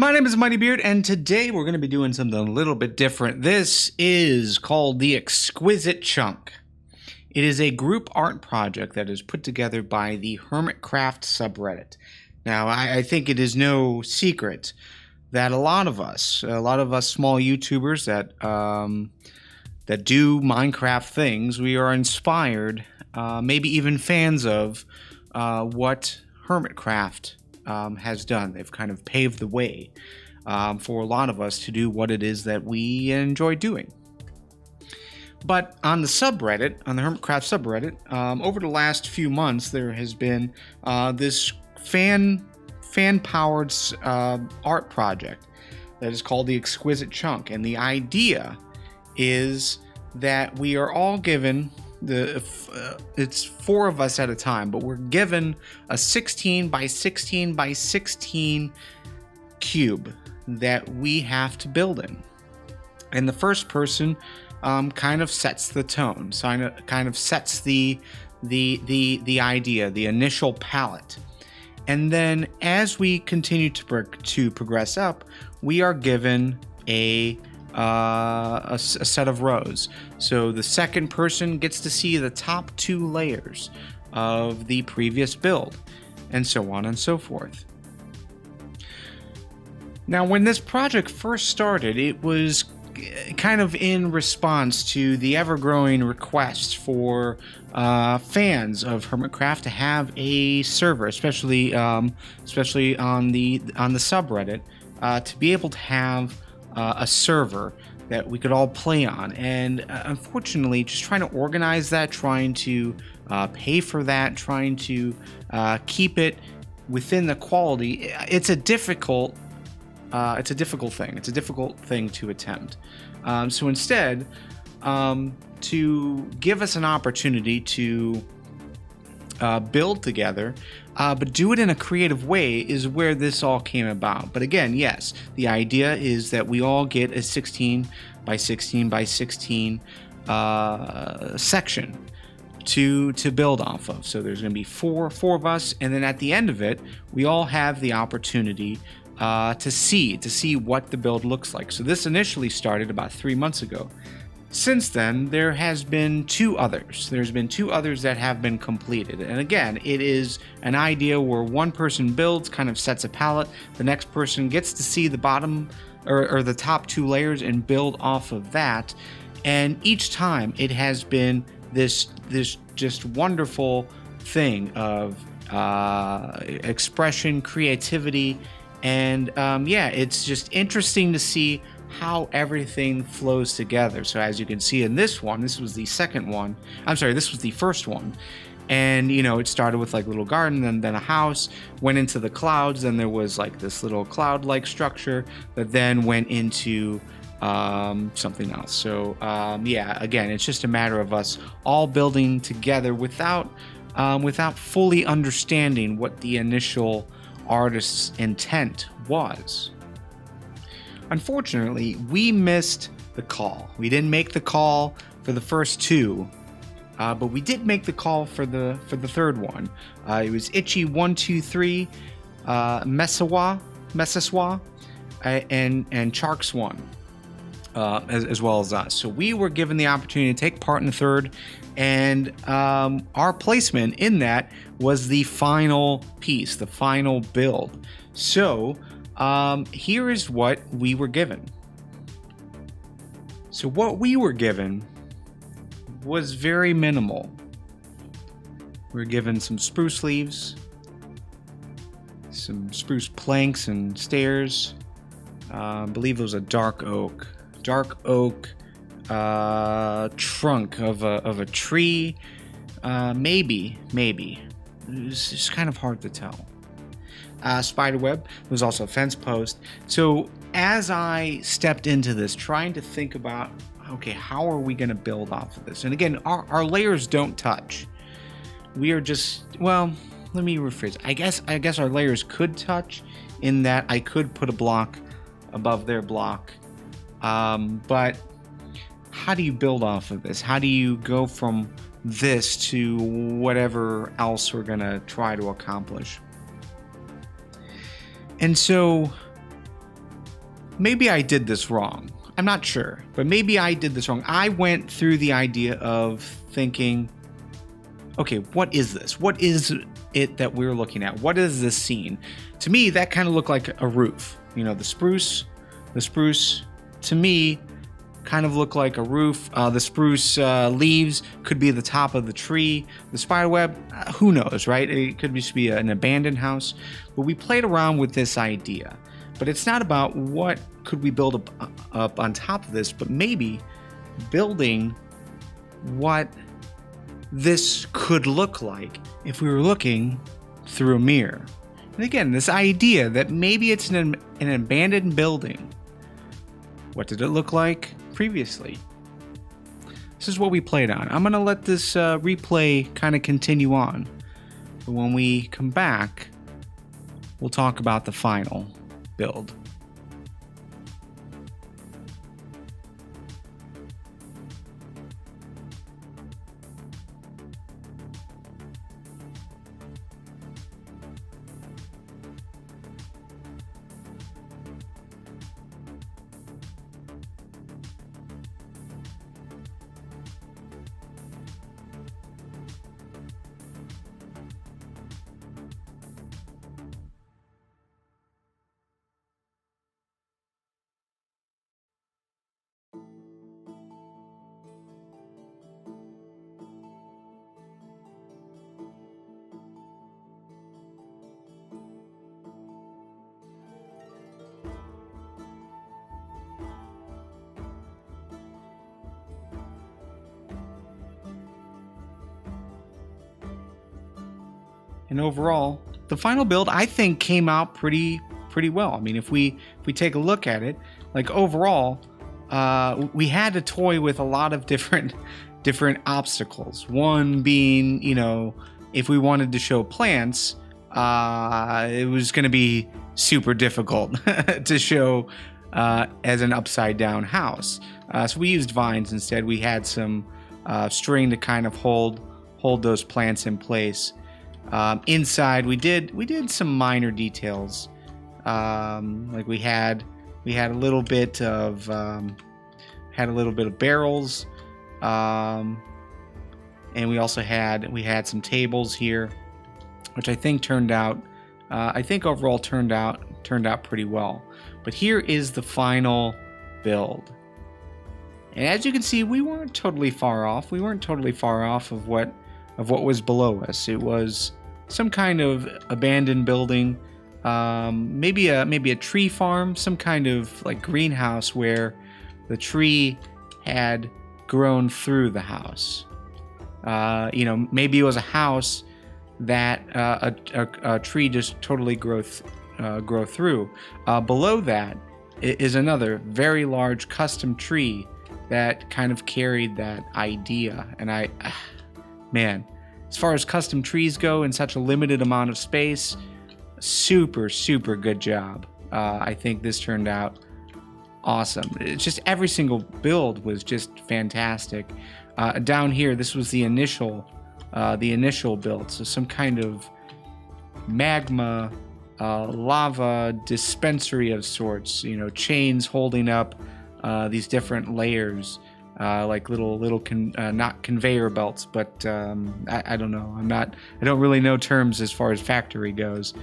My name is Mighty Beard, and today we're going to be doing something a little bit different. This is called the Exquisite Chunk. It is a group art project that is put together by the Hermitcraft subreddit. Now, I think it is no secret that a lot of us small YouTubers that do Minecraft things, we are inspired, maybe even fans of what Hermitcraft has done. They've kind of paved the way for a lot of us to do what it is that we enjoy doing. But on the subreddit, on the Hermitcraft subreddit, over the last few months, there has been this fan-powered art project that is called the Exquisite Chunk, and the idea is that we are all given it's 4 of us at a time, but we're given a 16 by 16 by 16 cube that we have to build in. And the first person kind of sets the tone, kind of sets the idea, the initial palette. And then as we continue to progress up, we are given a set of rows. So the second person gets to see the top 2 layers of the previous build, and so on and so forth. Now, when this project first started, it was kind of in response to the ever-growing request for fans of Hermitcraft to have a server, especially on the subreddit, to be able to have a server that we could all play on. And unfortunately, just trying to organize that, trying to pay for that, trying to keep it within the quality, it's a difficult thing. It's a difficult thing to attempt. So instead, to give us an opportunity to build together, but do it in a creative way is where this all came about. But again, yes, the idea is that we all get a 16 by 16 by 16 section to build off of. So there's going to be four of us, and then at the end of it, we all have the opportunity to see what the build looks like. So this initially started about 3 months ago. Since then, there has been 2 others. There's been 2 others that have been completed. And again, it is an idea where one person builds, kind of sets a palette. The next person gets to see the bottom or the top 2 layers and build off of that. And each time it has been this just wonderful thing of expression, creativity, and yeah, it's just interesting to see how everything flows together. So as you can see in this one, this was the second one. I'm sorry, this was the first one. And you know, it started with like a little garden, and then a house, went into the clouds, then there was like this little cloud-like structure that then went into something else. So yeah, again, it's just a matter of us all building together without fully understanding what the initial artist's intent was. Unfortunately, we missed the call. We didn't make the call for the first 2, but we did make the call for the third one. It was Itchy123, Mesaswah, and Charxsone, as well as us. So we were given the opportunity to take part in the third, and our placement in that was the final piece, the final build. So here is what we were given. So what we were given was very minimal. We were given some spruce leaves, some spruce planks and stairs. I believe it was a dark oak trunk of a tree. Maybe. It was just kind of hard to tell. Spiderweb. There was also a fence post. So as I stepped into this, trying to think about, okay, how are we going to build off of this? And again, our layers don't touch. We are just, well, let me rephrase. I guess our layers could touch, in that I could put a block above their block. But how do you build off of this? How do you go from this to whatever else we're going to try to accomplish? And so maybe I did this wrong. I'm not sure, but maybe I did this wrong. I went through the idea of thinking, okay, what is this? What is it that we're looking at? What is this scene? To me, that kind of looked like a roof. You know, the spruce to me kind of looked like a roof. The spruce leaves could be the top of the tree. The spiderweb, who knows, right? It could just be an abandoned house. But we played around with this idea. But it's not about what could we build up on top of this, but maybe building what this could look like if we were looking through a mirror. And again, this idea that maybe it's an abandoned building. What did it look like previously? This is what we played on. I'm going to let this replay kind of continue on. But when we come back, we'll talk about the final build. And overall, the final build I think came out pretty well. I mean, if we take a look at it, like overall, we had to toy with a lot of different obstacles. One being, you know, if we wanted to show plants, it was going to be super difficult to show as an upside down house. So we used vines instead. We had some string to kind of hold those plants in place. Inside, we did some minor details. Like we had a little bit of barrels, and we also had some tables here, which I think turned out. I think overall turned out pretty well. But here is the final build, and as you can see, we weren't totally far off. We weren't totally far off of what was below us. It was some kind of abandoned building, maybe a tree farm, some kind of like greenhouse where the tree had grown through the house. You know, maybe it was a house that a tree just totally grow through. Below that is another very large custom tree that kind of carried that idea. And man, as far as custom trees go in such a limited amount of space, super good job. I think this turned out awesome. It's just every single build was just fantastic. Down here, this was the initial build, so some kind of magma lava dispensary of sorts. You know, chains holding up these different layers. Like little not conveyor belts, but I don't know. I don't really know terms as far as factory goes,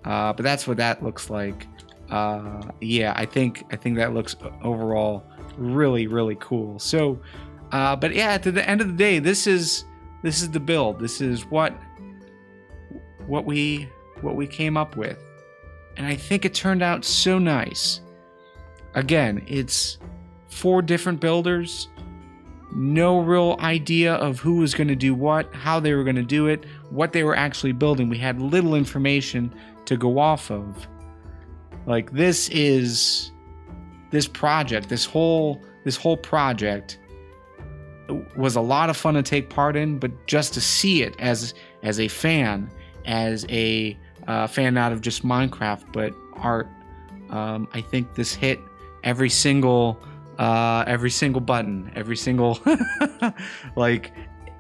but that's what that looks like. Yeah, I think that looks overall really cool. So, but yeah, at the end of the day, this is the build. This is what we came up with, and I think it turned out so nice. Again, it's 4 different builders. No real idea of who was going to do what, how they were going to do it, what they were actually building. We had little information to go off of. Like this project, this whole project was a lot of fun to take part in, but just to see it as a fan, not of just Minecraft but art, I think this hit every single button, every single like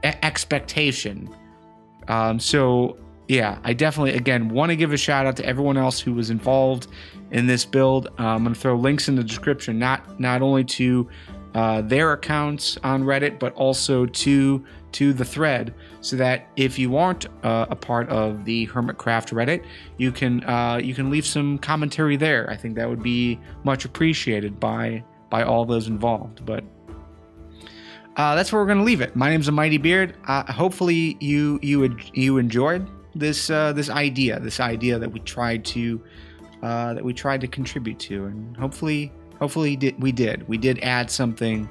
expectation. So yeah, I definitely, again, want to give a shout out to everyone else who was involved in this build. I'm going to throw links in the description, not only to their accounts on Reddit, but also to the thread, so that if you aren't a part of the Hermitcraft Reddit, you can leave some commentary there. I think that would be much appreciated by all those involved. But that's where we're going to leave it. My name's A Mighty Beard. Hopefully you enjoyed this idea that we tried to contribute to, and hopefully we did add something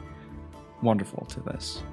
wonderful to this.